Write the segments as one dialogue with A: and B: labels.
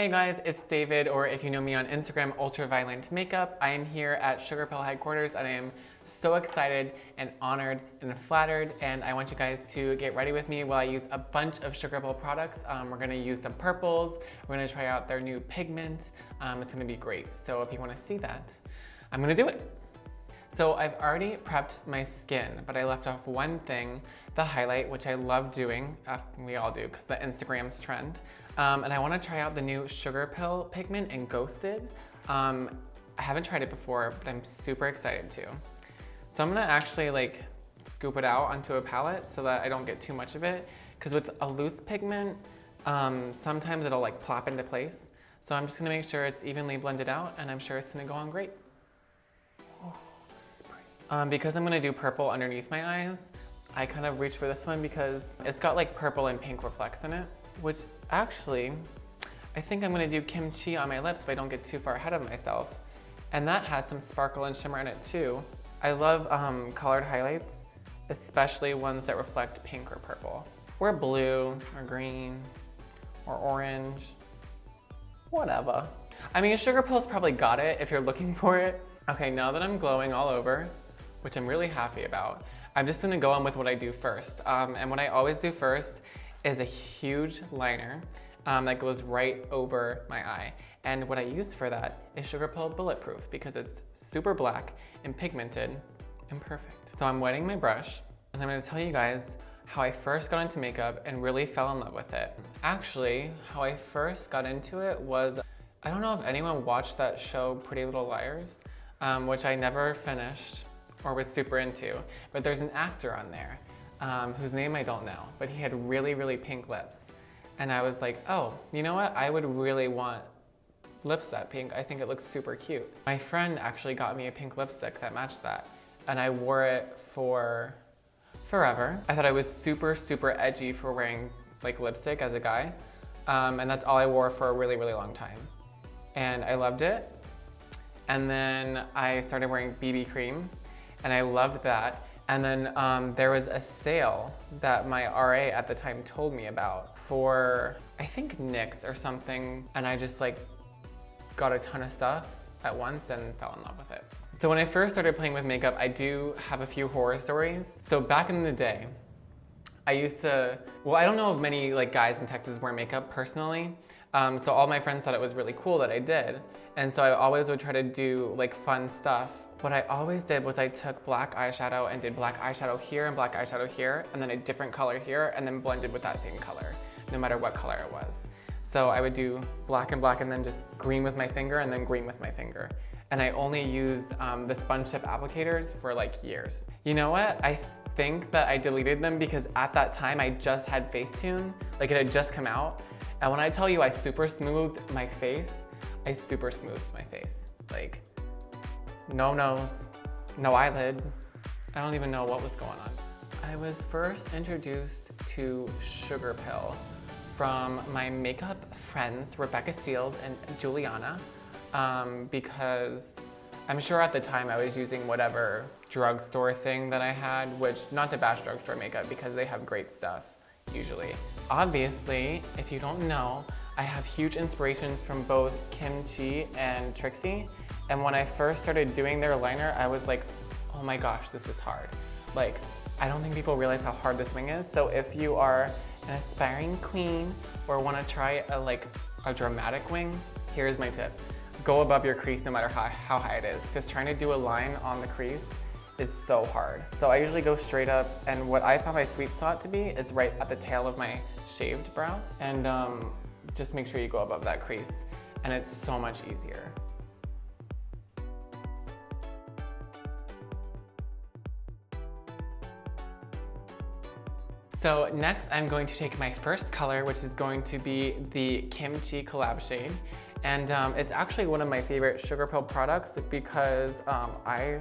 A: Hey guys, it's David, or if you know me on Instagram, ULTRAVIOLENTMAKEUP. I am here at Sugarpill headquarters and I am so excited and honored and flattered, and I want you guys to get ready with me while I use a bunch of Sugarpill products. We're gonna use some purples, we're gonna try out their new pigment. It's gonna be great. So if you wanna see that, I'm gonna do it. So I've already prepped my skin, but I left off one thing, the highlight, which I love doing. We all do, because the Instagram's trend. And I want to try out the new Sugarpill pigment in Ghosted. I haven't tried it before, but I'm super excited to. So I'm gonna actually scoop it out onto a palette so that I don't get too much of it. Because with a loose pigment, sometimes it'll plop into place. So I'm just gonna make sure it's evenly blended out, and I'm sure it's gonna go on great. Oh, this is pretty. Because I'm gonna do purple underneath my eyes, I kind of reached for this one because it's got purple and pink reflects in it, which actually, I think I'm gonna do kimchi on my lips if I don't get too far ahead of myself. And that has some sparkle and shimmer in it too. I love colored highlights, especially ones that reflect pink or purple, or blue, or green, or orange, whatever. I mean, Sugarpill's probably got it if you're looking for it. Okay, now that I'm glowing all over, which I'm really happy about, I'm just gonna go on with what I do first. And what I always do first is a huge liner that goes right over my eye. And what I use for that is Sugarpill Bulletproof because it's super black and pigmented and perfect. So I'm wetting my brush and I'm gonna tell you guys how I first got into makeup and really fell in love with it. Actually, how I first got into it was, I don't know if anyone watched that show Pretty Little Liars, which I never finished or was super into, but there's an actor on there whose name I don't know, but he had really, really pink lips. And I was like, oh, you know what? I would really want lips that pink. I think it looks super cute. My friend actually got me a pink lipstick that matched that, and I wore it for forever. I thought I was super, super edgy for wearing lipstick as a guy, and that's all I wore for a really, really long time. And I loved it. And then I started wearing BB cream, and I loved that. And then there was a sale that my RA at the time told me about for, I think NYX or something, and I just got a ton of stuff at once and fell in love with it. So when I first started playing with makeup, I do have a few horror stories. So back in the day, I used to, well, I don't know if many guys in Texas wear makeup personally, so all my friends thought it was really cool that I did, and so I always would try to do fun stuff. What I always did was I took black eyeshadow and did black eyeshadow here and black eyeshadow here, and then a different color here, and then blended with that same color, no matter what color it was. So I would do black and black and then just green with my finger and then green with my finger. And I only used the sponge tip applicators for years. You know what? I think that I deleted them because at that time I just had Facetune, it had just come out. And when I tell you I super smoothed my face, I super smoothed my face. No nose, no eyelid. I don't even know what was going on. I was first introduced to Sugarpill from my makeup friends, Rebecca Seals and Juliana, because I'm sure at the time I was using whatever drugstore thing that I had, which, not to bash drugstore makeup because they have great stuff, usually. Obviously, if you don't know, I have huge inspirations from both Kimchi and Trixie. And when I first started doing their liner, I was like, oh my gosh, this is hard. I don't think people realize how hard this wing is. So if you are an aspiring queen or want to try a dramatic wing, here's my tip. Go above your crease no matter how high it is, because trying to do a line on the crease is so hard. So I usually go straight up, and what I found my sweet spot to be is right at the tail of my shaved brow. And just make sure you go above that crease, and it's so much easier. So next I'm going to take my first color, which is going to be the Kimchi collab shade. And it's actually one of my favorite Sugarpill products because I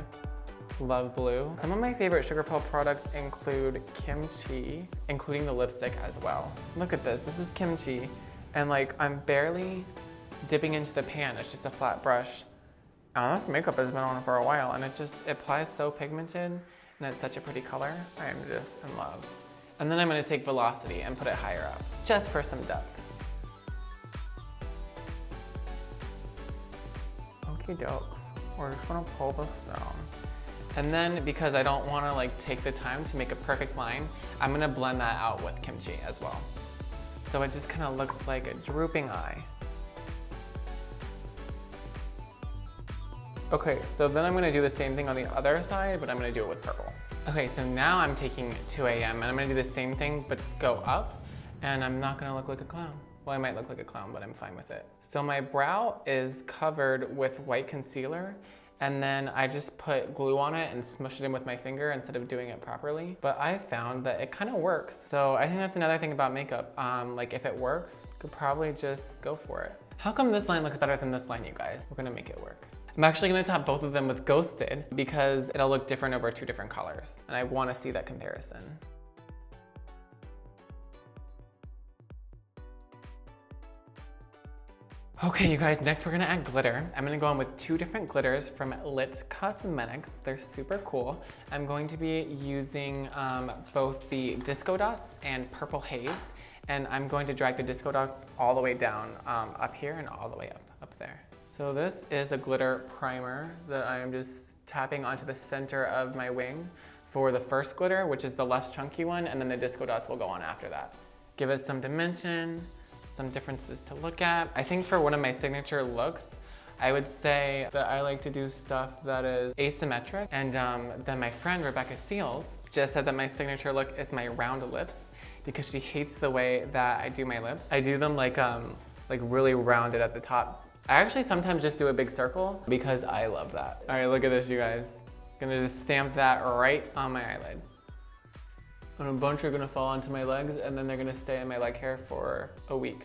A: love blue. Some of my favorite Sugarpill products include Kimchi, including the lipstick as well. Look at this is Kimchi. And I'm barely dipping into the pan, it's just a flat brush. Makeup has been on for a while and it applies so pigmented and it's such a pretty color. I am just in love. And then I'm gonna take Velocity and put it higher up, just for some depth. Okie dokes. We're just gonna pull this down. And then because I don't wanna like take the time to make a perfect line, I'm gonna blend that out with kimchi as well. So it just kind of looks like a drooping eye. Okay, so then I'm gonna do the same thing on the other side, but I'm gonna do it with purple. Okay, so now I'm taking 2 a.m. and I'm gonna do the same thing, but go up, and I'm not gonna look like a clown. Well, I might look like a clown, but I'm fine with it. So my brow is covered with white concealer, and then I just put glue on it and smush it in with my finger instead of doing it properly. But I found that it kind of works. So I think that's another thing about makeup. Like if it works, you could probably just go for it. How come this line looks better than this line, you guys? We're gonna make it work. I'm actually gonna top both of them with Ghosted because it'll look different over 2 different colors. And I wanna see that comparison. Okay, you guys, next we're gonna add glitter. I'm gonna go in with 2 different glitters from Lit Cosmetics. They're super cool. I'm going to be using both the Disco Dots and Purple Haze. And I'm going to drag the Disco Dots all the way down up here and all the way up there. So this is a glitter primer that I am just tapping onto the center of my wing for the first glitter, which is the less chunky one, and then the Disco Dots will go on after that. Give it some dimension, some differences to look at. I think for one of my signature looks, I would say that I like to do stuff that is asymmetric. And then my friend Rebecca Seals just said that my signature look is my round lips because she hates the way that I do my lips. I do them like really rounded at the top. I actually sometimes just do a big circle because I love that. All right, look at this, you guys. Gonna just stamp that right on my eyelid. And a bunch are gonna fall onto my legs and then they're gonna stay in my leg hair for a week.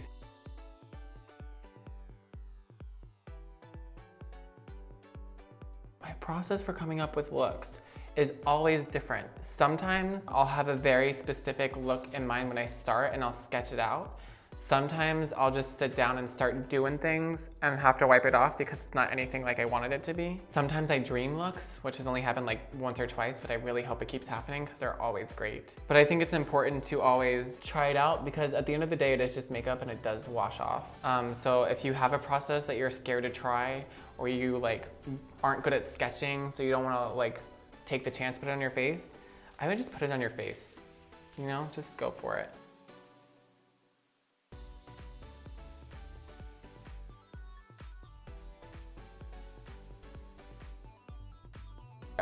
A: My process for coming up with looks is always different. Sometimes I'll have a very specific look in mind when I start and I'll sketch it out. Sometimes I'll just sit down and start doing things and have to wipe it off because it's not anything like I wanted it to be. Sometimes I dream looks, which has only happened like once or twice, but I really hope it keeps happening because they're always great. But I think it's important to always try it out because at the end of the day, it is just makeup and it does wash off. So if you have a process that you're scared to try or you like aren't good at sketching, so you don't want to like take the chance to put it on your face, I would just put it on your face. You know, just go for it.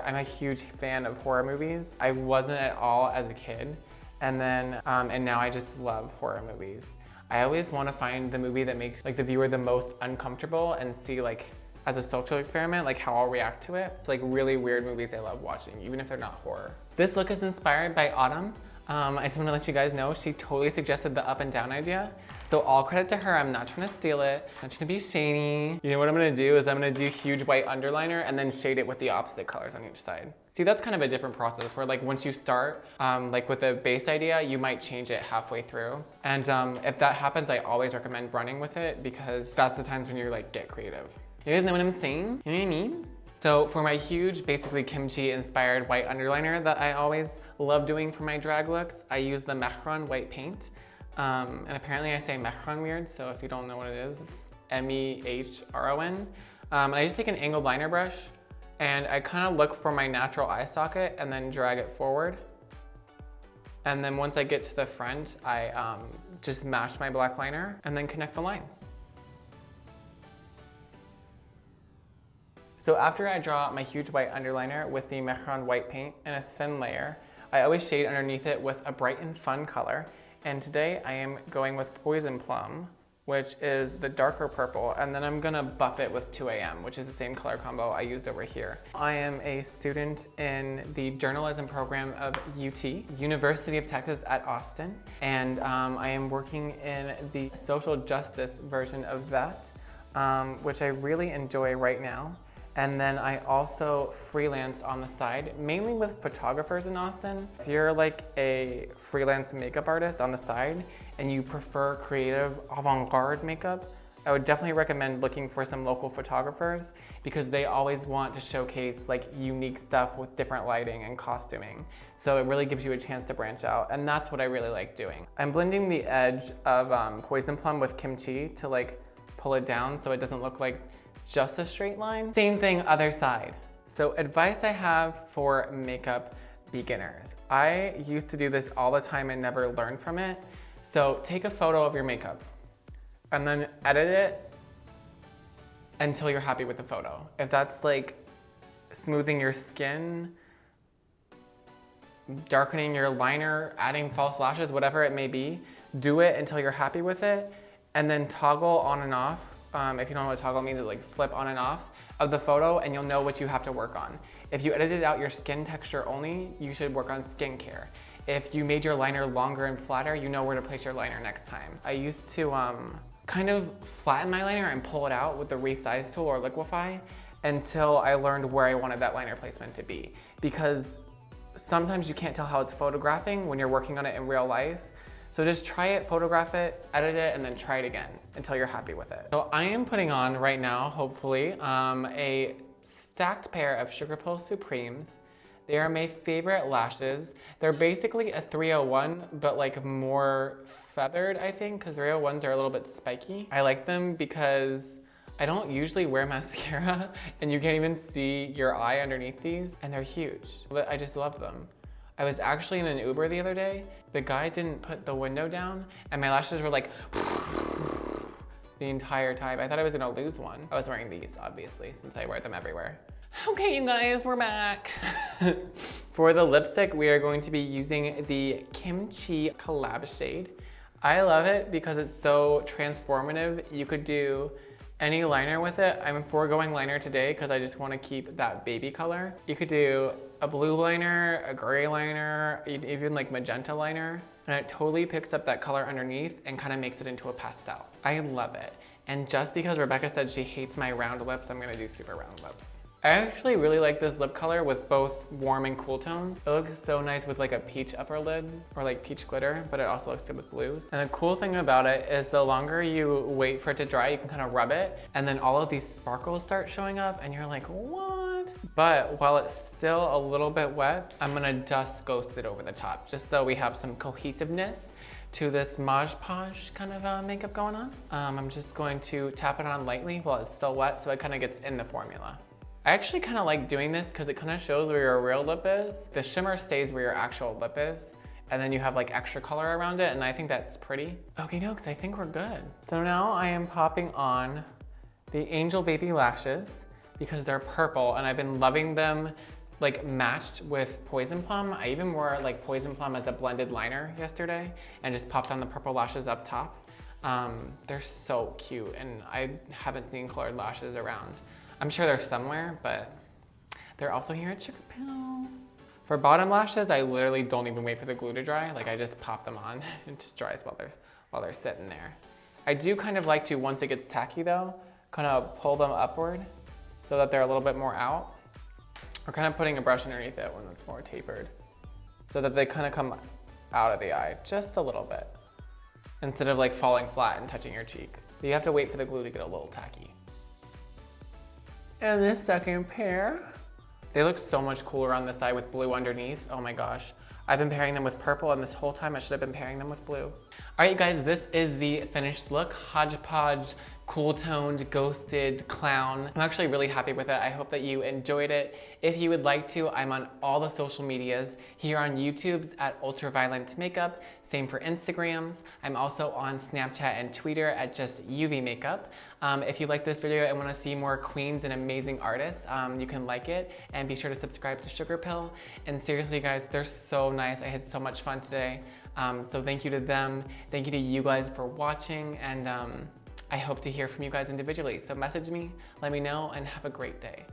A: I'm a huge fan of horror movies. I wasn't at all as a kid, and now I just love horror movies. I always want to find the movie that makes like the viewer the most uncomfortable and see like as a social experiment like how I'll react to it. It's like really weird movies I love watching, even if they're not horror. This look is inspired by Autumn. I just want to let you guys know she totally suggested the up and down idea. So all credit to her, I'm not trying to steal it. I'm not trying to be shady. You know what I'm gonna do is I'm gonna do huge white underliner and then shade it with the opposite colors on each side. See, that's kind of a different process where like once you start, like with a base idea, you might change it halfway through. And if that happens, I always recommend running with it because that's the times when you like get creative. You guys know what I'm saying? You know what I mean? So for my huge, basically kimchi inspired white underliner that I always love doing for my drag looks, I use the Mehron white paint. And apparently I say Mehron weird, so if you don't know what it is, it's M-E-H-R-O-N. And I just take an angled liner brush and I kind of look for my natural eye socket and then drag it forward. And then once I get to the front, I just mash my black liner and then connect the lines. So after I draw my huge white underliner with the Mehron white paint in a thin layer, I always shade underneath it with a bright and fun color. And today I am going with Poison Plum, which is the darker purple, and then I'm gonna buff it with 2 a.m., which is the same color combo I used over here. I am a student in the journalism program of UT, University of Texas at Austin, and I am working in the social justice version of that, which I really enjoy right now. And then I also freelance on the side, mainly with photographers in Austin. If you're like a freelance makeup artist on the side and you prefer creative avant-garde makeup, I would definitely recommend looking for some local photographers because they always want to showcase like unique stuff with different lighting and costuming. So it really gives you a chance to branch out, and that's what I really like doing. I'm blending the edge of Poison Plum with kimchi to like pull it down so it doesn't look like just a straight line. Same thing, other side. So advice I have for makeup beginners. I used to do this all the time and never learned from it. So take a photo of your makeup and then edit it until you're happy with the photo. If that's like smoothing your skin, darkening your liner, adding false lashes, whatever it may be, do it until you're happy with it, and then toggle on and off. If you don't know what toggle means, it like flip on and off of the photo, and you'll know what you have to work on. If you edited out your skin texture only, you should work on skincare. If you made your liner longer and flatter, you know where to place your liner next time. I used to kind of flatten my liner and pull it out with the resize tool or liquify until I learned where I wanted that liner placement to be. Because sometimes you can't tell how it's photographing when you're working on it in real life. So just try it, photograph it, edit it, and then try it again until you're happy with it. So I am putting on right now, hopefully, a stacked pair of Sugarpill Supremes. They are my favorite lashes. They're basically a 301, but like more feathered, I think, because 301s are a little bit spiky. I like them because I don't usually wear mascara, and you can't even see your eye underneath these, and they're huge. But I just love them. I was actually in an Uber the other day. The guy didn't put the window down, and my lashes were like the entire time. I thought I was gonna lose one. I was wearing these, obviously, since I wear them everywhere. Okay, you guys, we're back. For the lipstick, we are going to be using the Kimchi Collab shade. I love it because it's so transformative. You could do any liner with it. I'm foregoing liner today because I just want to keep that baby color. You could do a blue liner, a gray liner, even like magenta liner, and it totally picks up that color underneath and kind of makes it into a pastel. I love it. And just because Rebecca said she hates my round lips, I'm gonna do super round lips. I actually really like this lip color with both warm and cool tones. It looks so nice with like a peach upper lid or like peach glitter, but it also looks good with blues. And the cool thing about it is the longer you wait for it to dry, you can kind of rub it, and then all of these sparkles start showing up and you're like, what? But while it's still a little bit wet, I'm gonna dust Ghost it over the top, just so we have some cohesiveness to this hodge-podge kind of makeup going on. I'm just going to tap it on lightly while it's still wet so it kind of gets in the formula. I actually kind of like doing this because it kind of shows where your real lip is. The shimmer stays where your actual lip is, and then you have like extra color around it, and I think that's pretty. Okay, dokes, I think we're good. So now I am popping on the Angel Baby lashes because they're purple, and I've been loving them like matched with Poison Plum. I even wore like Poison Plum as a blended liner yesterday and just popped on the purple lashes up top. They're so cute, and I haven't seen colored lashes around. I'm sure they're somewhere, but they're also here at Sugarpill. For bottom lashes, I literally don't even wait for the glue to dry. Like I just pop them on. It just dries while they're sitting there. I do kind of like to, once it gets tacky though, kind of pull them upward so that they're a little bit more out. Or kind of putting a brush underneath it when it's more tapered so that they kind of come out of the eye just a little bit instead of like falling flat and touching your cheek. But you have to wait for the glue to get a little tacky. And this second pair, they look so much cooler on the side with blue underneath. Oh my gosh. I've been pairing them with purple, and this whole time I should have been pairing them with blue. All right, you guys, this is the finished look. Hodgepodge, cool toned, ghosted clown. I'm actually really happy with it. I hope that you enjoyed it. If you would like to, I'm on all the social medias. Here on YouTube's at ULTRAVIOLENTMAKEUP. Same for Instagrams. I'm also on Snapchat and Twitter at just UV Makeup. If you like this video and want to see more queens and amazing artists, you can like it and be sure to subscribe to Sugarpill. And seriously guys, they're so nice. I had so much fun today. So thank you to them. Thank you to you guys for watching, and I hope to hear from you guys individually. So message me, let me know, and have a great day.